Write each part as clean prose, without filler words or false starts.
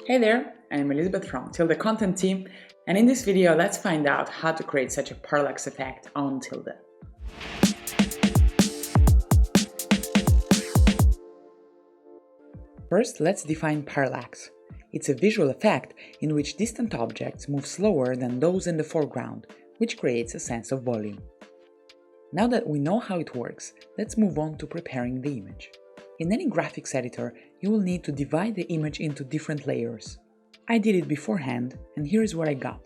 Hey there, I'm Elizabeth from Tilda content team, and in this video let's find out how to create such a parallax effect on Tilda. First, let's define parallax. It's a visual effect in which distant objects move slower than those in the foreground, which creates a sense of volume. Now that we know how it works, let's move on to preparing the image. In any graphics editor, you will need to divide the image into different layers. I did it beforehand, and here's what I got.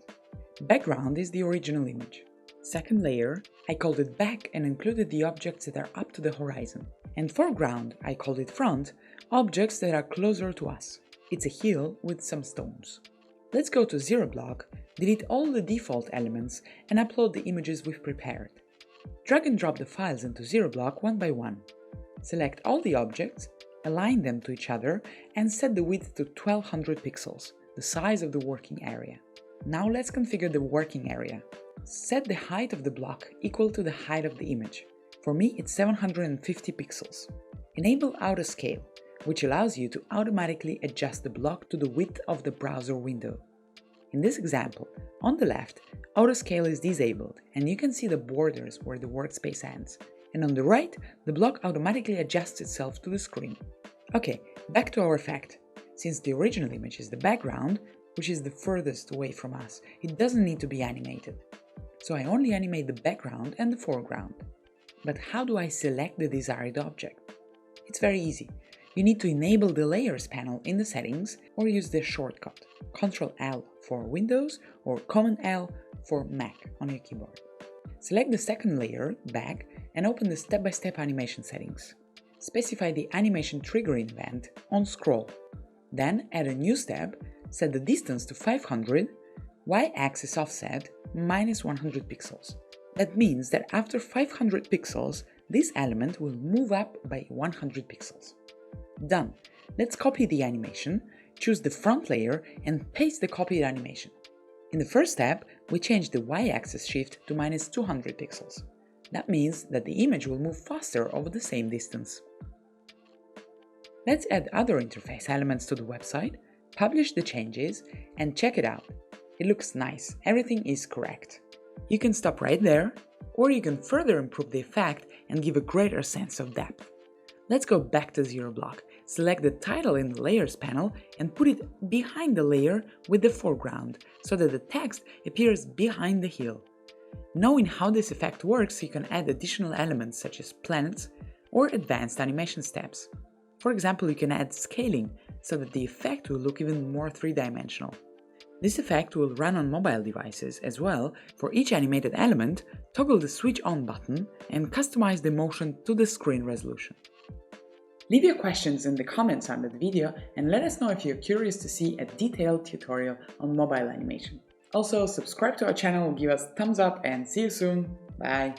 Background is the original image. Second layer, I called it back and included the objects that are up to the horizon. And foreground, I called it front, objects that are closer to us. It's a hill with some stones. Let's go to Zero Block, delete all the default elements, and upload the images we've prepared. Drag and drop the files into Zero Block one by one. Select all the objects, align them to each other, and set the width to 1200 pixels, the size of the working area. Now let's configure the working area. Set the height of the block equal to the height of the image. For me, it's 750 pixels. Enable Auto Scale, which allows you to automatically adjust the block to the width of the browser window. In this example, on the left, Auto Scale is disabled, and you can see the borders where the workspace ends. And on the right, the block automatically adjusts itself to the screen. Okay, back to our effect. Since the original image is the background, which is the furthest away from us, it doesn't need to be animated. So I only animate the background and the foreground. But how do I select the desired object? It's very easy. You need to enable the Layers panel in the settings or use the shortcut Ctrl-L for Windows or Command-L for Mac on your keyboard. Select the second layer, Back, and open the step-by-step animation settings. Specify the animation triggering event on scroll. Then add a new step, set the distance to 500, y-axis offset -100 pixels. That means that after 500 pixels, this element will move up by 100 pixels. Done. Let's copy the animation, choose the front layer, and paste the copied animation. In the first step, we change the y-axis shift to -200 pixels. That means that the image will move faster over the same distance. Let's add other interface elements to the website, publish the changes, and check it out. It looks nice, everything is correct. You can stop right there, or you can further improve the effect and give a greater sense of depth. Let's go back to Zero Block, select the title in the Layers panel and put it behind the layer with the foreground, so that the text appears behind the hill. Knowing how this effect works, you can add additional elements such as planets or advanced animation steps. For example, you can add scaling, so that the effect will look even more three-dimensional. This effect will run on mobile devices as well. For each animated element, toggle the Switch On button and customize the motion to the screen resolution. Leave your questions in the comments under the video and let us know if you're curious to see a detailed tutorial on mobile animation. Also, subscribe to our channel, give us a thumbs up, and see you soon. Bye!